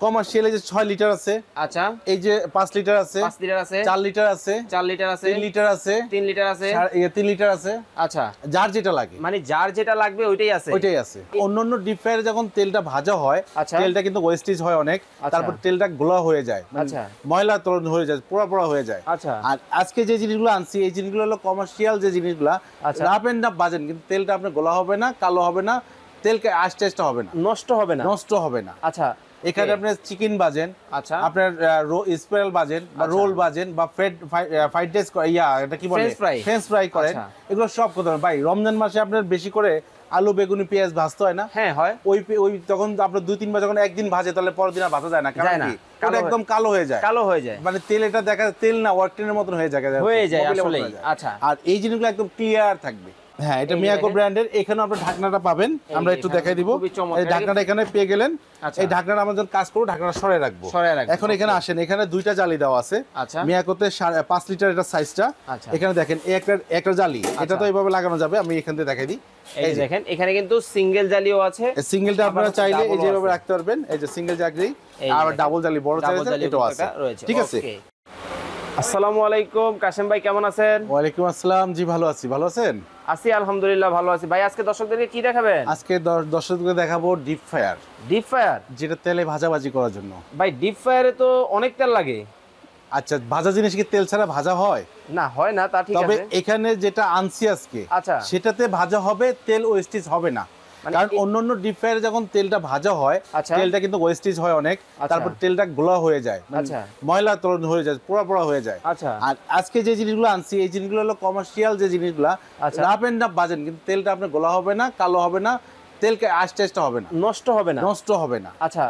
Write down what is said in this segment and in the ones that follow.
কমার্শিয়ালে যে 6 লিটার আছে, আচ্ছা, এই যে 5 লিটার আছে, 5 লিটার আছে, 4 লিটার আছে, 4 লিটার আছে, 3 লিটার আছে, 3 লিটার আছে, 3 লিটার আছে। আচ্ছা, যার যেটা লাগে, মানে যার যেটা লাগবে ওইটাই আছে। ওইটাই আছে। অন্যান্য ডিপ ফ্রায়ারে যখন তেলটা ভাজা হয়, আচ্ছা, তেলটা কিন্তু ওয়েস্টেজ হয় অনেক, তারপর তেলটা গোলা হয়ে যায়, আচ্ছা, ময়লা তরল হয়ে যায়, পোড়া পোড়া হয়ে যায়। আচ্ছা, আর আজকে যে জিনিসগুলো আনছি এই জিনিসগুলো হলো কমার্শিয়াল যে জিনিসগুলো, রাফ এন্ড রাফ বাজেন, কিন্তু তেলটা আপনার গোলা হবে না, কালো হবে না, তেলকে আস্তে হবে না, নষ্ট হবে না, নষ্ট হবে না। আচ্ছা, এখানে আপনার চিকেন বাজেন, আচ্ছা, আপনার স্পেরাল বাজেন বা রোল বাজেন বা ফ্রাইড রাইস এটা কি বলে ফ্রেঞ্চ ফ্রাই করেন, এগুলো সব করতে পারেন ভাই। রমজান মাসে আপনার বেশি করে আলু বেগুনি পেঁয়াজ ভাজতে হয় না? হ্যাঁ হয়। ওই তখন আপনার 2-3 বার যখন একদিন ভাজে তাহলে পরের দিন আর ভাজা যায় না, কারণ কি ওটা একদম কালো হয়ে যায়, কালো হয়ে যায়, মানে তেল এটা দেখা তেল না ওয়ার্কটেনের মতন হয়ে যায় আসলে। আচ্ছা, আর এই জিনিসগুলো একদম ক্লিয়ার থাকবে। হ্যাঁ, এটা মিয়াকো ব্র্যান্ডের। এখানে আপনার ঢাকনাটা পাবেন, আমরা একটু দেখাই দিব। এই ঢাকনাটা এখানে পেয়ে গেলেন। এই ঢাকনাটা আমরা যখন কাজ করব ঢাকনাটা সরায় রাখবো। এখন এখানে আসেন, এখানে দুইটা জালি দেওয়া আছে। মিয়াকোতে 5 লিটার এটা সাইজটা। এখানে দেখেন একটা জালি, এটা তো এইভাবে লাগানো যাবে। আমি এখান থেকে দেখাই দিই। এই দেখেন এখানে কিন্তু সিঙ্গেল জালিও আছে। সিঙ্গেলটা আপনারা চাইলে এই যেভাবে রাখতে পারবেন, এই যে সিঙ্গেল জালি, আর ডাবল জালি বড় সাইজের এটাও আছে। ঠিক আছে। আসসালামু আলাইকুম কাশেম ভাই, কেমন আছেন? ওয়ালাইকুম আসসালাম, জি ভালো আছি। ভালো আছেন? আছি আলহামদুলিল্লাহ, ভালো আছি। ভাই আজকে দর্শকদেরকে কি দেখাবেন? আজকে দর্শকদেরকে দেখাবো ডিপ ফায়ার। ডিপ ফায়ার, যেটা তেলে ভাজাভাজি করার জন্য। ভাই ডিপ ফায়ারে তো অনেক তেল লাগে। আচ্ছা, ভাজা জিনিস কি তেল ছাড়া ভাজা হয়? না, হয় না, তা ঠিক আছে। তবে এখানে যেটা আনছি আজকে, আচ্ছা, সেটাতে ভাজা হবে, তেল ওয়েস্টেজ হবে না। কারণ অন্যান্য ডিপ ফ্রায়ারে যখন তেলটা ভাজা হয়, তেলটা কিন্তু ওয়েস্টেজ হয় অনেক, তারপর তেলটা গোলা হয়ে যায়, ময়লা তরল হয়ে যায়, পোড়া পোড়া হয়ে যায়। আর আজকে যে জিনিসগুলো আনছি এই জিনিসগুলো হলো কমার্শিয়াল যে জিনিসগুলো, রাফ এন্ড রাফ বাজেন, কিন্তু তেলটা আপনার গোলা হবে না, কালো হবে না, তেলকে আস্তে হবে না, নষ্ট হবে না, নষ্ট হবে না। আচ্ছা,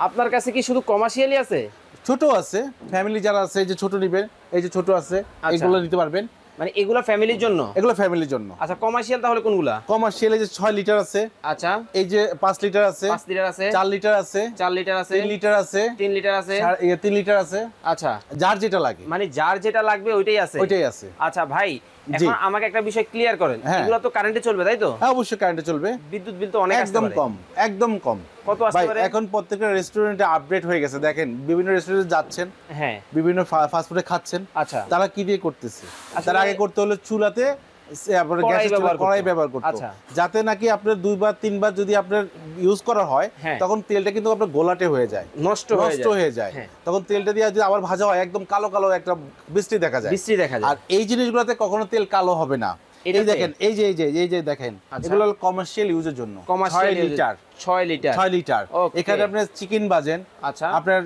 আপনার কাছে কি শুধু কমার্শিয়ালই আছে? ছোট আছে, ফ্যামিলি যারা আছে এই যে ছোট নিবেন, এই যে ছোট আছে, এগুলো নিতে পারবেন। মানে এগুলো ফ্যামিলির জন্য? এগুলো ফ্যামিলির জন্য। আচ্ছা, কমার্শিয়াল তাহলে কোনগুলা? কমার্শিয়াল এই যে 6 লিটার আছে, আচ্ছা, এই যে 5 লিটার আছে, 5 লিটার আছে, 4 লিটার আছে, 4 লিটার আছে, 3 লিটার আছে, 3 লিটার আছে, 3 লিটার আছে। আচ্ছা, যার যেটা লাগে, মানে যার যেটা লাগবে ওইটাই আছে, ওইটাই আছে। আচ্ছা ভাই, এখন আমাকে একটা বিষয় ক্লিয়ার করেন, এগুলো তো কারেন্টে চলবে তাই তো? হ্যাঁ, অবশ্যই কারেন্টে চলবে। বিদ্যুৎ বিল তো অনেক আসতে পারে। একদম কম। কত আসতে পারে? এখন প্রত্যেকটা রেস্টুরেন্টে আপডেট হয়ে গেছে। দেখেন, বিভিন্ন রেস্টুরেন্টে যাচ্ছেন, হ্যাঁ, বিভিন্ন ফাস্ট ফুডে খাচ্ছেন, আচ্ছা, তারা কি দিয়ে করতেছে? তারা আগে করতে হলো চুলাতে কড়াই ব্যবহার করতো, যাতে নাকি আপনার 2 বার 3 বার যদি আপনার ইউজ করা হয়, তখন তেলটা কিন্তু আপনার গোলাটে হয়ে যায়, নষ্ট হয়ে যায়। তখন তেলটা দিয়ে যদি আবার ভাজা হয়, একদম কালো কালো একটা বৃষ্টি দেখা যায়। আর এই জিনিসগুলোতে কখনো তেল কালো হবে না। এই দেখেন, এই যে দেখেন, এগুলো হলো কমার্শিয়াল ইউজের জন্য। 6 লিটার। এখানে আপনার চিকেন বাজেন, আচ্ছা, আপনার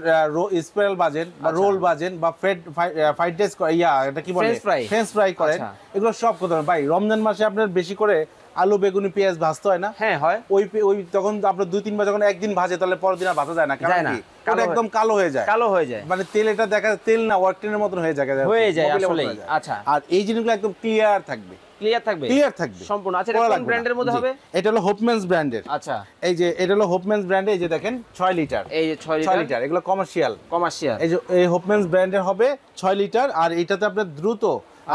স্পেরাল বাজেন বা রোল বাজেন বা ফ্রাইড রাইস এটা কি বলে ফ্রেঞ্চ ফ্রাই করেন, এগুলো সব করতে পারেন ভাই। রমজান মাসে আপনার বেশি করে আলু বেগুনি পেঁয়াজ ভাজতে হয় না? হ্যাঁ হয়। ওই তখন আপনার 2-3 বার যখন একদিন ভাজে তাহলে পরের দিন আর ভাজা যায় না, কারণ কি ওটা একদম কালো হয়ে যায়, মানে তেল এটা দেখা তেল না ওয়ার্কটেনের মতন হয়ে যায় আসলে। আচ্ছা, আর এই জিনিসগুলো একদম ক্লিয়ার থাকবে সম্পূর্ণ। আচ্ছা, এটা কোন ব্র্যান্ডের মধ্যে হবে? এটা হলো হোপম্যানস ব্র্যান্ডের। আচ্ছা, এই যে এটা হলো হোপম্যানস ব্র্যান্ডের। এই যে দেখেন 6 লিটার, এই যে 6 লিটার, এগুলো কমার্শিয়াল। এই যে এই হোপম্যানস ব্র্যান্ডের হবে 6 লিটার। আর এটাতে আপনার দ্রুত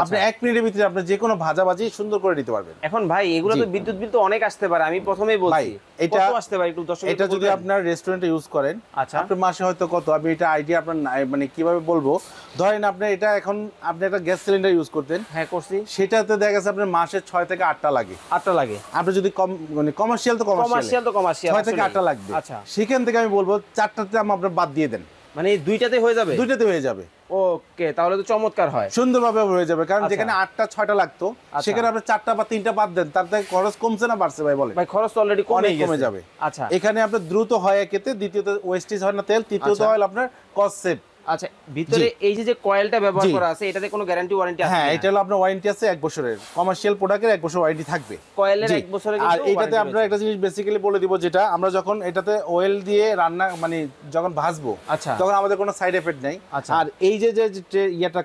আপনি 1 মিনিটের ভিতরে আপনি যে কোনো ভাজাভাজি সুন্দর করে দিতে পারবেন। এখন ভাই এগুলো তো বিদ্যুৎ বিল তো অনেক আসতে পারে, আমি প্রথমেই বলছি এটা আসতে পারে একটু দর্শক। এটা যদি আপনার রেস্টুরেন্টে ইউজ করেন, আচ্ছা, আপনার মাসে হয়তো কত, আমি এটা আইডিয়া আপনার মানে কিভাবে বলবো, ধরেন আপনি এটা এখন আপনি একটা গ্যাস সিলিন্ডার ইউজ করতেন, হ্যাঁ করছি, সেটাতে দেখা গেছে আপনার মাসে 6 থেকে 8টা লাগে। আপনি যদি মানে কমার্শিয়াল তো কমার্শিয়াল 6 থেকে 8টা লাগবে। আচ্ছা, সেখান থেকে আমি বলবো 4টাতে আপনার বাদ দিয়ে দেন, মানে দুইটাতে হয়ে যাবে। ওকে, তাহলে তো চমৎকার হয়, সুন্দরভাবে হয়ে যাবে। কারণ যেখানে 8টা 6টা লাগতো, সেখানে আপনি 4টা বা 3টা বাদ দেন, তাতে খরচ কমছে না বাড়ছে? ভাই বলে, ভাই খরচ তো অলরেডি কমে যাবে। আচ্ছা, এখানে আপনার দ্রুত হয় একেতে, দ্বিতীয়ত ওয়েস্টেজ হয় না তেল, তৃতীয়ত হয় আপনার কস্ট সেভ। আচ্ছা, ভিতরে এই যে কয়েলটা ব্যবহার করা আছে, এটাতে কোনো গ্যারান্টি ওয়ারেন্টি আছে? হ্যাঁ, এটা হলো আপনার ওয়ারেন্টি আছে 1 বছরের। কমার্শিয়াল প্রোডাক্টের 1 বছর ওয়ারেন্টি থাকবে, কয়েলের 1 বছরের। আর এটাতে আমরা একটা জিনিস বেসিক্যালি বলে দিব, যেটা আমরা যখন এটাতে অয়েল দিয়ে রান্না মানে যখন ভাজবো, আচ্ছা, তখন আমাদের কোনো সাইড এফেক্ট নাই। আর এই যে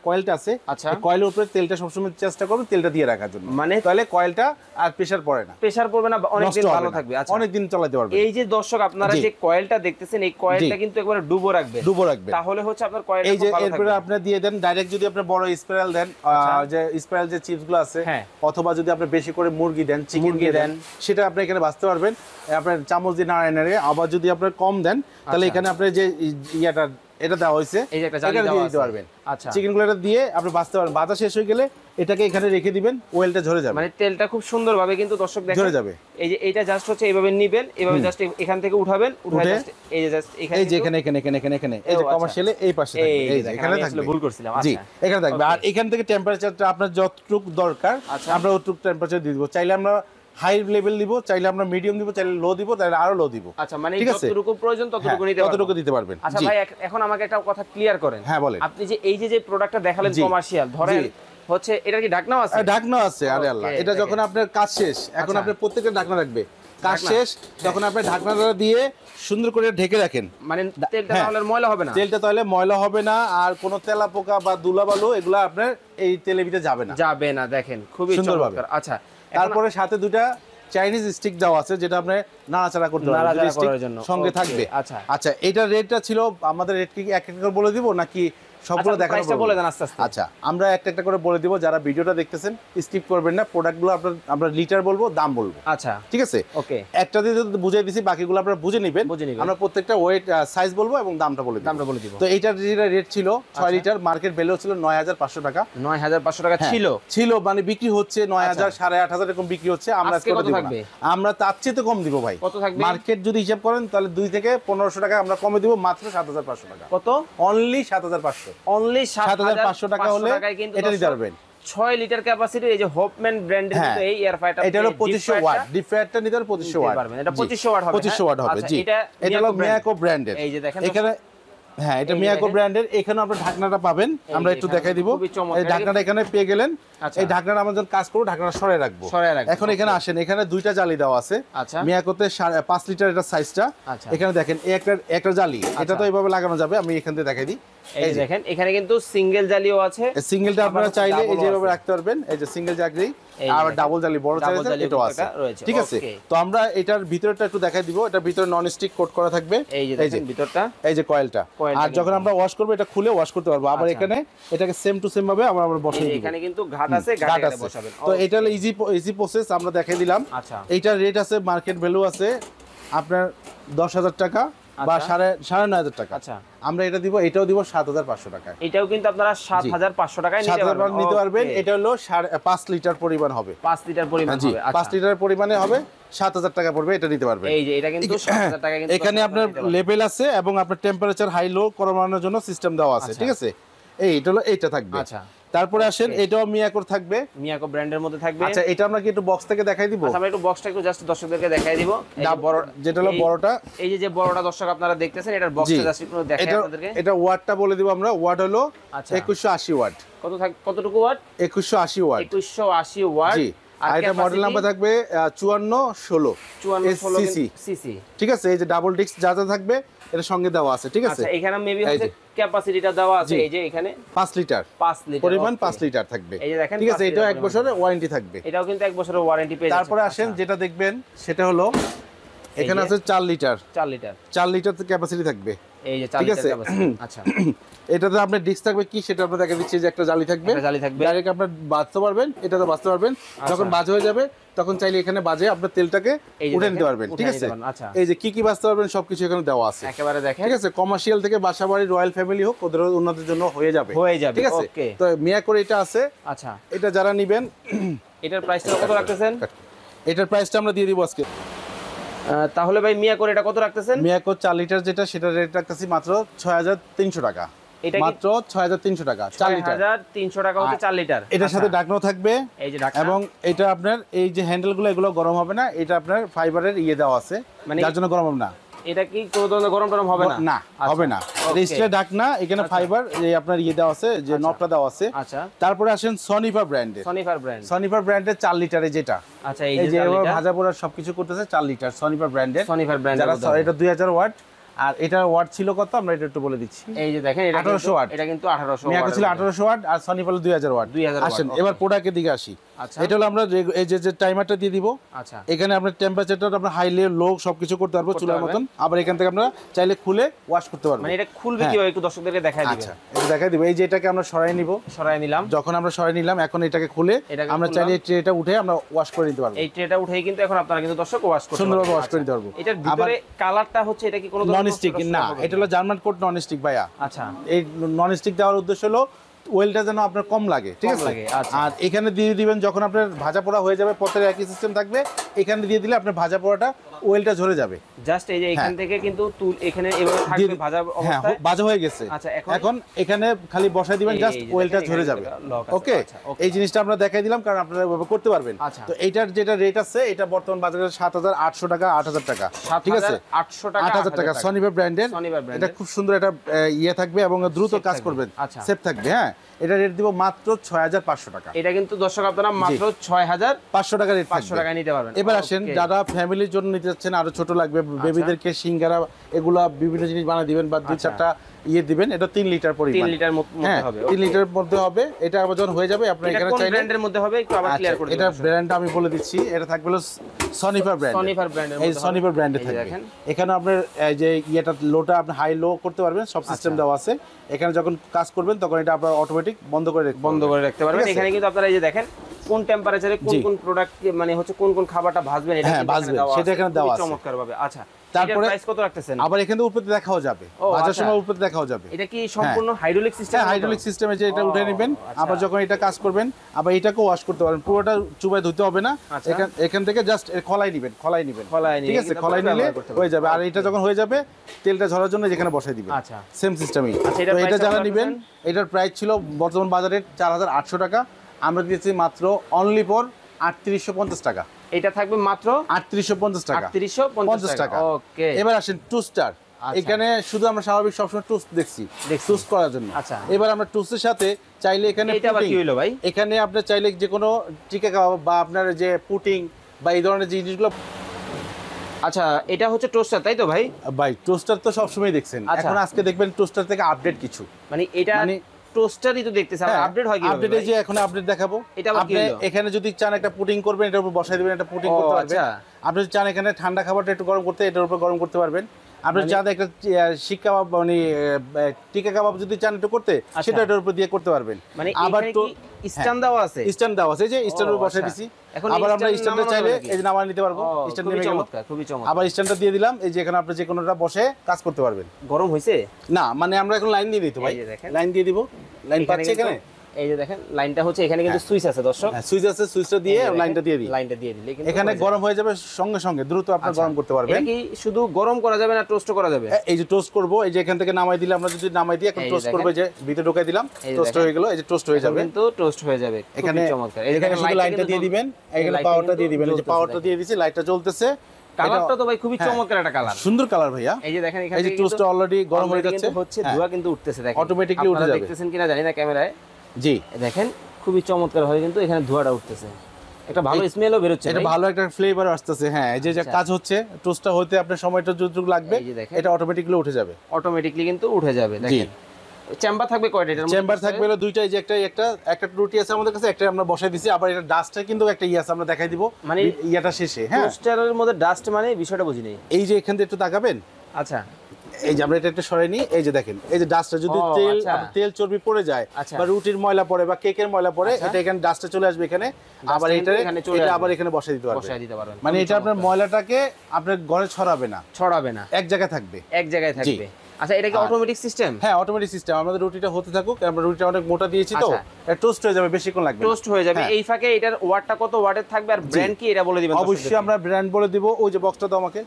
কয়েলটা আছে, আচ্ছা, কয়েলের উপরে তেলটা সবসময় চেষ্টা করবেন তেলটা দিয়ে রাখার জন্য, মানে তাহলে কয়েলটা আর প্রেসার পড়ে না, অনেক দিন ভালো থাকবে। আচ্ছা, অনেক দিন চালাতে পারবে। এই যে দর্শক আপনারা যে কয়েলটা দেখতেছেন, এই কয়েলটা কিন্তু একবারে ডুবো রাখবে, তাহলে হচ্ছে আপনার কয়েল এই যে এরপরে আপনি দিয়ে দেন ডাইরেক্ট, যদি আপনি বড় স্পাইরাল দেন, যে স্পাইরাল যে চিপস গুলো আছে, অথবা যদি আপনি বেশি করে মুরগি দেন, চিকেন দেন, সেটা আপনি এখানে বাঁচতে পারবেন। আপনার চামচ দিয়ে নাড়ায় নাড়িয়ে। আবার যদি আপনি কম দেন, তাহলে এখানে আপনি যে ইয়াটা এটা দেওয়া হয়েছে, এই যে একটা জালি দেওয়া দিতে পারবেন। আচ্ছা, চিকেন গুলো দিয়ে আপনি বাঁচতে পারবেন। বাঁচা শেষ হয়ে গেলে এটাকে এখানে রেখে দিবেন, ওয়েলটা ঝরে যাবে, মানে তেলটা খুব সুন্দরভাবে কিন্তু দর্শক দেখেন ঝরে যাবে। এই যে এটা জাস্ট হচ্ছে এইভাবে নিবেন, এইভাবে জাস্ট এখান থেকে উঠাবেন, উঠে জাস্ট এই যে জাস্ট এখানে, এই যে এখানে এই যে কমার্শিয়ালে এই পাশে থাকবে, এই যে এখানে থাকবে, ভুল করছিলাম। জি, আচ্ছা, এখানে থাকবে। আর এখান থেকে টেম্পারেচারটা আপনার যতটুকু দরকার আমরা অতটুকু টেম্পারেচার দিয়ে দিব। চাইলে আমরা হাই লেভেল দিব, চাইলে আমরা মিডিয়াম দিব, চাইলে লো দিব, তাহলে আরো লো দিব। আচ্ছা, মানে যতটুকু প্রয়োজন ততটুকু দিতে পারবেন। আচ্ছা ভাই, এখন আমাকে একটা কথা ক্লিয়ার করেন। হ্যাঁ বলেন। আপনি যে এই যে প্রোডাক্টটা দেখালেন কমার্শিয়াল, ধরেন হচ্ছে এটা কি ঢাকনাও আছে? ঢাকনা আছে। আরে আল্লাহ, এটা যখন আপনার কাজ শেষ, এখন আপনি প্রত্যেকটা ঢাকনা রাখবে, কাজ শেষ তখন আপনি ঢাকনাটা দিয়ে সুন্দর করে ঢেকে রাখেন, মানে তেলটা তাহলে ময়লা হবে না, তেলটা তাহলে ময়লা হবে না, আর কোনো তেলা পোকা বা ধুলাবালু এগুলো আপনার এই তেলের ভিতরে যাবে না। দেখেন খুবই চমৎকার। আচ্ছা, তারপরে সাথে দুটা চাইনিজ স্টিক দেওয়া আছে, যেটা আপনি নাড়াচাড়া করতে পারবেন, সঙ্গে থাকবে। আচ্ছা, এটার রেটটা ছিল, আমাদের রেট কি এক এক করে বলে দিব নাকি সবগুলো দেখানো বলে দেন আস্তে আস্তে? আচ্ছা, আমরা একটা একটা করে বলে দিব। যারা ভিডিওটা দেখতেছেন স্কিপ করবেন না, প্রোডাক্টগুলো আমরা লিটার বলবো, দাম বলবো। আচ্ছা, ঠিক আছে, ওকে। একটা দিয়ে বুঝিয়ে দিছি, বাকিগুলো আপনারা বুঝে নেবেন। আমরা প্রত্যেকটা ওয়েট সাইজ বলবো এবং দামটা বলে দিব। তো এইটার যেটা রেট ছিল 6 লিটার, মার্কেট ভ্যালু ছিল 9500 টাকা। 9500 টাকা ছিল, মানে বিক্রি হচ্ছে 9000 8500 এরকম বিক্রি হচ্ছে। আমরা আজকে কত দিব? আমরা তার চেয়ে তো কম দিব ভাই। কত থাকবে? মার্কেট যদি হিসাব করেন তাহলে 2 থেকে 1500 টাকা আমরা কমে দিব, মাত্র 7500 টাকা। কত? অনলি 7500। অনলি 7500 টাকা হলে এটা নিতে পারবেন। 6 লিটার ক্যাপাসিটি, এই যে হোপম্যান ব্র্যান্ডের কিন্তু এই এয়ার ফায়ারটা, এটা হলো 2500 ওয়াট। ডিপ ফ্রায়ারটা নিতে পারবেন 2500 ওয়াট পারবেন। এটা 2500 ওয়াট হবে। 2500 ওয়াট হবে, জি। এটা হলো মিয়াকো ব্র্যান্ডের। এই যে দেখেন এখানে, হ্যাঁ, এটা মিয়াকো ব্র্যান্ডের। এখানে আপনারা ঢাকনাটা পাবেন, আমরা একটু দেখাই দিব। এই ঢাকনাটা এখানে পেয়ে গেলেন। এই ঢাকনাটা আমরা যখন কাজ করব, ঢাকনাটা সরায় রাখবো। এখন এখানে আসেন, এখানে দুইটা জালি দেওয়া আছে। মিয়াকোতে 5 লিটার এটা সাইজটা। এখানে দেখেন একটা জালি, এটা তো এইভাবে লাগানো যাবে। আমি এখান থেকে দেখাই দিই। এই দেখেন এখানে কিন্তু সিঙ্গেল জালিও আছে। সিঙ্গেলটা আপনারা চাইলে এই যেভাবে রাখতে পারবেন, এই যে সিঙ্গেল জালি, আর ডাবল জালি বড় সাইজের এটাও আছে। ঠিক আছে, তো আমরা এটার ভিতরটা একটু দেখাই দিব। এটার ভিতরে নন স্টিক কোট করা থাকবে। এই যে দেখেন ভিতরটা, এই যে কয়েলটা। আর যখন আমরা ওয়াশ করব, এটা খুলে ওয়াশ করতে পারবো। আবার এখানে এটাকে সেম টু সেম ভাবে আমরা বসাই দিব। এখানে কিন্তু ঘাট আছে, ঘাটে বসাবেন। তো এটা হলো ইজি প্রসেস, আমরা দেখাই দিলাম। আচ্ছা, এইটার রেট আছে, মার্কেট ভ্যালু আছে আপনার 10000 টাকা বা 9500 টাকা। আচ্ছা, আমরা এটা দিব, এটাও দিব 7500 টাকা। এটাও কিন্তু আপনারা 7500 টাকায় নিতে পারবেন। এটা হলো 5 লিটার পরিমাণ হবে। 5 লিটার পরিমাণ হবে। 5 লিটার পরিমাণে হবে, 7000 টাকা পড়বে। এটা নিতে পারবেন। এই যে এটা কিন্তু 7000 টাকা। কিন্তু এখানে আপনার লেভেল আছে এবং আপনার টেম্পারেচার হাই লো কমানোর জন্য সিস্টেম দেওয়া আছে। ঠিক আছে, এটা হলো এইটা থাকবে। আচ্ছা, তারপরে আসেন, এটাও মিয়াকোর থাকবে, মিয়াকো ব্র্যান্ডের মধ্যে থাকবে। আচ্ছা, এটা আমরা কি একটু বক্স থেকে দেখাই দিব? আচ্ছা, আমরা একটু বক্সটা একটু জাস্ট দর্শকদেরকে দেখাই দিব। বড় যেটা হলো বড়টা, এই যে বড়টা দর্শক আপনারা দেখতেছেন, এটার বক্সটা জাস্ট একটু দেখাই আপনাদেরকে। এটা ওয়াটটা বলে দিব আমরা। ওয়াট হলো 2180 ওয়াট। কতটুকু ওয়াট? 2180 ওয়াট। 2180 ওয়াট। জি। আর এটা মডেল নাম্বার থাকবে 5416 সিসি। ঠিক আছে, এই যে ডাবল ডিস্ক যা থাকবে এটা সঙ্গে দেওয়া আছে। ঠিক আছে, আচ্ছা, এখানে মেবি হচ্ছে ক্যাপাসিটিটা দেওয়া আছে। এই যে এখানে 5 লিটার পরিমাণ 5 লিটার থাকবে। এই যে দেখেন, ঠিক আছে, এটাও 1 বছরের ওয়ারেন্টি থাকবে। এটাও কিন্তু 1 বছরের ওয়ারেন্টি পেয়ে যাচ্ছে। তারপরে আসেন, যেটা দেখবেন সেটা হলো এখানে আছে 4 লিটার। 4 লিটার ক্যাপাসিটি থাকবে। এই যে 4 লিটার ক্যাপাসিটি। আচ্ছা, এটাতে আপনার ডিস্ক থাকবে কি সেটা আমরা দেখা দিচ্ছি, যে একটা জালি থাকবে। ডাইরেক্ট আপনার বাজতে পারবেন, এটাতে বাজতে পারবেন। যখন বাজ হয়ে যাবে তখন চাইলে এখানে বাজে আপনার তেলটাকে উঠে নিতে পারবেন। ঠিক আছে, এই যে কি বাজতে পারবেন সবকিছু এখানে দেওয়া আছে একেবারে দেখেন। ঠিক আছে, কমার্শিয়াল থেকে বাসাবাড়ি, রয়্যাল ফ্যামিলি হোক, ওদের উন্নতির জন্য হয়ে যাবে। ঠিক আছে, তো মিয়াকোর এটা আছে। আচ্ছা, এটা যারা নেবেন, এটার প্রাইসটা কত রাখতেছেন? এটার প্রাইসটা আমরা দিয়ে দিব আজকে। তাহলে ভাই মিয়াকোর এটা কত রাখতেছেন? মিয়াকোর 4 লিটার যেটা, সেটা রেট রাখতেছি মাত্র 6300 টাকা। এটা মাত্র 6300 টাকা। 4 লিটার 6300 টাকা হচ্ছে 4 লিটার। এটার সাথে ঢাকনাও থাকবে। এই যে ঢাকনা, এবং এটা আপনার এই যে হ্যান্ডেলগুলো, এগুলো গরম হবে না। এটা আপনার ফাইবারের দেওয়া আছে, যার জন্য গরম হবে না। এটা কি কোনো ধরনের গরম টরম হবে না? না, হবে না। রেজিস্টার ঢাকনা, এখানে ফাইবার আপনার দেওয়া আছে, যে নবটা দেওয়া আছে। আচ্ছা, তারপরে আসেন সনিফার ব্র্যান্ডের। সনিফার ব্র্যান্ডের 4 লিটারে যেটা। আচ্ছা, এই যে ভাজা পোড়া সবকিছু করতেছে 4 লিটার সনিফার ব্র্যান্ডের। এটা 2000 ওয়াট। আর এটার ওয়াট ছিল কত, আমরা এটা একটু বলে দিচ্ছি। এই যে দেখেন, এটা 1800 ওয়াট। এটা কিন্তু 1800 মিয়াকো ছিল 1800 ওয়াট, আর সনিফার 2000 ওয়াট। আসেন এবার প্রোডাক্টের দিকে আসি। আচ্ছা এটা হলো আমরা এই যে টাইমারটা দিয়ে দিব। আচ্ছা এখানে আমরা টেম্পারেচারটা আমরা হাই লো সবকিছু করতে পারবো চুলার মতন। আবার এখান থেকে আমরা চাইলে খুলে ওয়াশ করতে পারবো। মানে এটা খুলবে কিভাবে একটু দর্শকদেরকে দেখাই দিবেন। আচ্ছা এটা দেখাই দিব। এই যে এটাকে আমরা সরাই নিব, সরাই নিলাম। যখন আমরা সরাই নিলাম এখন এটাকে খুলে আমরা চাইলে এই ট্রেটা উঠে আমরা ওয়াশ করে নিতে পারবো। এই ট্রেটা উঠেই কিন্তু এখন আপনারা কিন্তু দর্শক ওয়াশ করতে পারবেন, সুন্দরভাবে ওয়াশ করে নিতে পারবো। এটার ভিতরে কালারটা হচ্ছে এটা কি কোনো নন স্টিক না, এটা হলো জার্মান কোট নন স্টিক ভাইয়া। আচ্ছা এই নন স্টিক দেওয়ার উদ্দেশ্য হলো ওয়েলটা যেন আপনার কম লাগে, ঠিক আছে? আর এখানে দিয়ে দিবেন যখন আপনার ভাজা পোড়া হয়ে যাবে, পথের একই সিস্টেম থাকবে, এখানে দিয়ে দিলে আপনার ভাজা পোড়াটা ওয়েলটা ঝরে যাবে। জাস্ট এই যে এখান থেকে কিন্তু এখানে এভাবে থাকবে ভাজা অবস্থায়। হ্যাঁ ভাজা হয়ে গেছে। আচ্ছা এখন এখানে খালি বসাই দিবেন, জাস্ট ওয়েলটা ঝরে যাবে। ওকে, এই জিনিসটা আমরা দেখাই দিলাম কারণ আপনারা এভাবে করতে পারবেন। তো এইটার যেটা রেট আছে এটা বর্তমান বাজারে ৭৮০০ টাকা ৮০০০ টাকা, ঠিক আছে? ৮০০ টাকা সনিবার ব্র্যান্ডের। এটা খুব সুন্দর একটা ইয়ে থাকবে এবং দ্রুত কাজ করবেন, সেফ থাকবে। হ্যাঁ এটা রেট দিব মাত্র ৬৫০০ টাকা। এটা কিন্তু দর্শক আপনারা মাত্র ৬৫০০ টাকা রেট, ৫০০ টাকা নিতে পারবেন। এবার আসেন যারা ফ্যামিলির জন্য নিতে যাচ্ছেন, আরো ছোট লাগবে, বেবিদেরকে সিঙ্গারা এগুলা বিভিন্ন জিনিস বানিয়ে দিবেন বা ২-৪টা ইয়ে দিবেন। এটা 3 লিটার পরিমাণ, 3 লিটার মধ্যে হবে। 3 লিটারের মধ্যে হবে। এটা আবার যখন হয়ে যাবে আপনারা এখানে চাইলে কোন ব্র্যান্ডের মধ্যে হবে একটু আবার ক্লিয়ার করে দিন। এটা ব্র্যান্ডটা আমি বলে দিচ্ছি, এটা থাকবে হলো সনিফার ব্র্যান্ড। সনিফার ব্র্যান্ডের মধ্যে, এই সনিফার ব্র্যান্ডে থাকবে। এখানে আপনার যে ইয়েটা লোটা আপনি হাই লো করতে পারবেন, সব সিস্টেম দেওয়া আছে। এখানে যখন কাজ করবেন তখন এটা আপনার অটোমেটিক বন্ধ করে রাখতে পারবেন। এখানে কিন্তু আপনারা এই যে দেখেন কোন টেম্পারেচারে কোন কোন প্রোডাক্ট মানে হচ্ছে কোন কোন খাবারটা ভাজবেন এটা সেটা এখানে দেওয়া আছে চমৎকার ভাবে। আচ্ছা তারপরে প্রাইস কত রাখতেছেন? আবার এখানে উপরে দেখাও যাবে, ভাজার সময় উপরে দেখাও যাবে। এটা কি সম্পূর্ণ হাইড্রোলিক সিস্টেম? হ্যাঁ হাইড্রোলিক সিস্টেমে যে এটা উঠে নেবেন, আবার যখন এটা কাজ করবেন আবার এটাকেও ওয়াশ করতে পারবেন। পুরোটা চুবাই ধুতে হবে না, এখান থেকে জাস্ট খলাই নেবেন, ঠিক আছে? খলাই নিলে হয়ে যাবে। আর এটা যখন হয়ে যাবে তেলটা ঝরার জন্য যেখানে বসাই দিবেন। আচ্ছা সেম সিস্টেমই। তো এটা যারা নেবেন, এটার প্রাইস ছিল বর্তমান বাজারে ৪৮০০ টাকা, আমরা দিয়েছি মাত্র অনলি ফর ৩৮৫০ টাকা। এটা থাকবে মাত্র ৩৮৫০ টাকা, ৩৮৫০ টাকা। ওকে, এবার আসেন টুস্টার। এখানে শুধু আমরা স্বাভাবিক সবসময় টুস্ট দেখছি টুস্ট করার জন্য। আচ্ছা এবার আমরা টুস্টের সাথে চাইলে এখানে এটা আবার কি হলো ভাই? এখানে আপনি চাইলে যে কোনো টিকা কাবাব বা আপনার যে পুটিং বা এই ধরনের জিনিসগুলো। আচ্ছা এটা হচ্ছে টোস্টার তাই তো ভাই? ভাই টোস্টার তো সবসময় দেখছেন, এখন আজকে দেখবেন টোস্টার থেকে আপডেট কিছু। মানে এটা টোস্টারই তো দেখতেছি, আপডেট হয় কি? আপডেটে যে এখন আপডেট দেখাবো। আপনি এখানে যদি চান একটা পুটিং করবেন, এটার উপর বসাই দিবেন, একটা পুটিং করতে পারবেন। আপনি যদি চান এখানে ঠান্ডা খাবারটা একটু গরম করতে, এটার উপর গরম করতে পারবেন। আপনি চান একটা শিক কাবাব মানে টিকা কাবাব যদি চান একটু করতে, সেটা এটার উপর দিয়ে করতে পারবেন। মানে আবার তো স্ট্যান্ড দেওয়া আছে, স্ট্যান্ড দেওয়া আছে, যে স্ট্যান্ডের উপর বসাই দিছি। আবার আমরা স্ট্যান্ডটা চাইলে এই যে নামায় নিতে পারবো, স্ট্যান্ড নেমে গেল। খুবই চমৎকার। আবার স্ট্যান্ডটা দিয়ে দিলাম, এই যে এখানে আপনি যে কোনোটা বসে কাজ করতে পারবেন। গরম হইছে না, মানে আমরা এখন লাইন দিয়ে দিই তো ভাই, লাইন দিয়ে দিব। লাইন পাচ্ছে এখানে, এই যে দেখেন লাইনটা হচ্ছে এখানে কিন্তু সুইচ আছে দর্শক, সুইচ আছে, সুইচটা দিয়ে লাইনটা দিয়ে দিই। লাইনটা দিয়ে দিলে কিন্তু এখানে গরম হয়ে যাবে সঙ্গে সঙ্গে, দ্রুত আপনি গরম করতে পারবেন। এটা কি শুধু গরম করা যাবে না টোস্ট করা যাবে? এই যে টোস্ট করব, এই যে এখান থেকে নামাই দিলে, আমরা যদি নামাই দিই এখন টোস্ট করবে, যে ভিতরে ঢোকাই দিলাম, টোস্ট হয়ে গেল। এই যে টোস্ট হয়ে যাবে, কিন্তু টোস্ট হয়ে যাবে। এখানে চমৎকার। এখানে শুধু লাইনটা দিয়ে দিবেন, এখানে পাওয়ারটা দিয়ে দিবেন। এই যে পাওয়ারটা দিয়ে দিয়েছি, লাইটটা জ্বলতেছে। কালারটা তো ভাই খুবই চমৎকার একটা কালার, সুন্দর কালার ভাইয়া। এই যে দেখেন এখানে এই যে টোস্টটা অলরেডি গরম হয়ে যাচ্ছে, হচ্ছে ধোঁয়া কিন্তু উঠতেছে, দেখেন অটোমেটিক্যালি উঠে যাবে। দেখতেছেন কিনা জানি না ক্যামেরায়। জি দেখেন খুবই চমৎকার হয়, কিন্তু এখানে ধোঁয়াটা উঠতেছে, একটা ভালো স্মেলও বের হচ্ছে, এটা ভালো একটা ফ্লেভার আসতেছে। হ্যাঁ এই যে কাজ হচ্ছে, টোস্টটা হতে আপনার সময়টা যতটুকু লাগবে এটা অটোমেটিক্যালি উঠে যাবে, অটোমেটিক্যালি কিন্তু উঠে যাবে। দেখেন চেম্বার থাকবে কয়টা? এটার মধ্যে চেম্বার থাকবে হলো দুইটা, এই যে একটা রুটি আছে আমাদের কাছে, একটা আমরা বসাই দিছি। আবার এটা ডাস্টার কিন্তু একটা ইয়ে আছে, আমরা দেখাই দিব মানে ইয়াটা শেষে। হ্যাঁ টোস্টারের মধ্যে ডাস্ট মানে বিষয়টা বুঝি নেই। এই যে এখান থেকে একটু তাকাবেন। আচ্ছা এই যে আমরা এটা একটু সরাই নিই, এই যে দেখেন এই যে ডাস্টটা যদি তেল চর্বি পড়ে যায় বা রুটির ময়লা পড়ে বা কেকের ময়লা পড়ে, এটা এখানে ডাস্টটা চলে আসবে এখানে, আবার এটা আবার এখানে বসাই দিতে পারবেন। মানে এটা আপনার ময়লাটাকে আপনার ঘরে ছড়াবে না, এক জায়গায় থাকবে। আচ্ছা এটা কি অটোমেটিক সিস্টেম? হ্যাঁ অটোমেটিক সিস্টেম। আমাদের রুটিটা হতে থাকুক, আমরা রুটিটা অনেক মোটা দিয়েছি তো এটা টোস্ট হয়ে যাবে, বেশিক্ষণ লাগবে না, টোস্ট হয়ে যাবে। এই ফাঁকে এটার ওয়াটটা কত ওয়াটের থাকবে আর ব্র্যান্ড কি এটা বলে দিবেন? অবশ্যই আমরা ব্র্যান্ড বলে দিব। ওই যে বক্সটা দাও আমাকে,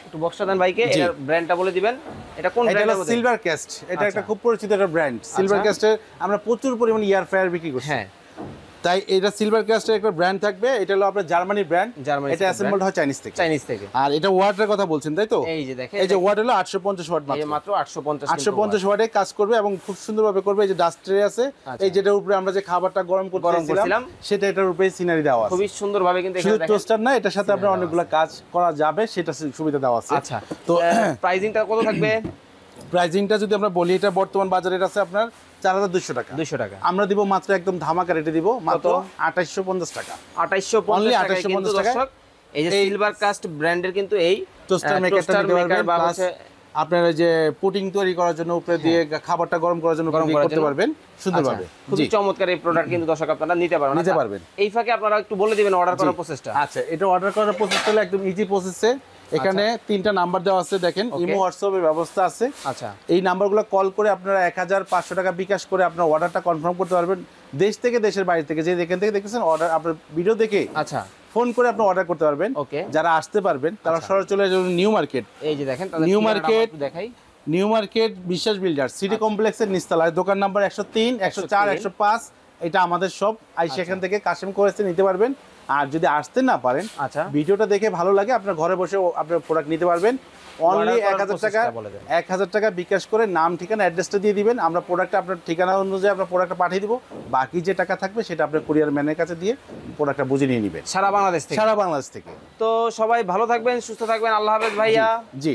একটু বক্সটা দেন ভাইকে, এটার ব্র্যান্ডটা বলে দিবেন। এটা কোন ব্র্যান্ড? এটা সিলভার ক্যাস্ট, এটা একটা খুব পরিচিত একটা ব্র্যান্ড। সিলভার ক্যাস্টের আমরা প্রচুর পরিমাণে এয়ার ফ্রায়ার বিক্রি করছি। হ্যাঁ তাই এটা সিলভার ক্যাস্টের একটা ব্র্যান্ড থাকবে। এটা হলো আপনার জার্মানির ব্র্যান্ড, এটা অ্যাসেম্বলড হয় চাইনিজ থেকে। আর এটা ওয়াটের কথা বলছেন তাই তো? এই যে দেখেন, এই যে ওয়াট হলো 850 ওয়াট, মাত্র 850 ওয়াটে কাজ করবে এবং খুব সুন্দরভাবে করবে। এই যে ডাস্ট ট্রে আছে, এই যেটার উপরে আমরা যে খাবারটা গরম করতেছিলাম সেটা এটার উপরে সিনারি দেওয়া আছে, খুবই সুন্দরভাবে। কিন্তু শুধু টোস্টার না, এটার সাথে আপনার অনেকগুলো কাজ করা যাবে, সেটা সুবিধা দেওয়া আছে। আচ্ছা তো প্রাইসিংটা কত থাকবে? প্রাইসিংটা যদি আমরা বলি, এটা বর্তমান বাজারে আছে আপনার 4200 টাকা। 200 টাকা আমরা দিব মাত্র একদম ধামাকা রেটে দিব মাত্র 2850 টাকা। 2850 টাকা। এই যে সিলভার কাস্ট ব্র্যান্ডের কিন্তু এই টোস্টার মেকারটা নিতে পারবেন, প্লাস আপনারা যে পুডিং তৈরি করার জন্য উপরে দিয়ে খাবারটা গরম করার জন্য করতে পারবেন সুন্দরভাবে। খুব চমৎকার এই প্রোডাক্ট কিন্তু দর্শক আপনারা নিতে পারবেন। এই ফাঁকে আপনারা একটু বলে দিবেন অর্ডার করার প্রসেসটা। আচ্ছা, এটা অর্ডার করার প্রসেস হলো একদম ইজি প্রসেসে। এখানে 3টা নাম্বার দেওয়া আছে, দেখেন ইমো হোয়াটসঅ্যাপের ব্যবস্থা আছে। আচ্ছা, এই নাম্বারগুলো কল করে আপনারা 1500 টাকা বিকাশ করে আপনার অর্ডারটা কনফার্ম করতে পারবেন। দেশ থেকে, দেশের বাইরে থেকে, যে যেখান থেকে দেখতেছেন অর্ডার আপনার ভিডিও দেখে আচ্ছা ফোন করে আপনি অর্ডার করতে পারবেন। যারা আসতে পারবেন তারা সরাসরি চলে যাবেন নিউ মার্কেট। এই যে দেখেন নিউ মার্কেট বিশ্বাস বিল্ডার সিটি কমপ্লেক্সের নিচতলায়, দোকান নাম্বার 103, 104, 105। এটা আমাদের সব আইসা এখান থেকে কাশেম কোয়েসে নিতে পারবেন। আর যদি আসতে না পারেন, ভিডিওটা দেখে ভালো লাগে, আপনার ঘরে বসে আপনার প্রোডাক্ট নিতে পারবেন। অনলি 1000 টাকা বিকাশ করে নাম ঠিকানা অ্যাড্রেসটা দিয়ে দিবেন। আমরা প্রোডাক্টটা আপনার ঠিকানা অনুযায়ী আমরা প্রোডাক্টটা পাঠিয়ে দিব। বাকি যে টাকা থাকবে সেটা আপনার কুরিয়ার ম্যানের কাছে দিয়ে প্রোডাক্টটা বুঝে নিয়ে নেবেন সারা বাংলাদেশ থেকে। সারা বাংলাদেশ থেকে। তো সবাই ভালো থাকবেন, সুস্থ থাকবেন। আল্লাহ হাফেজ ভাইয়া। জি।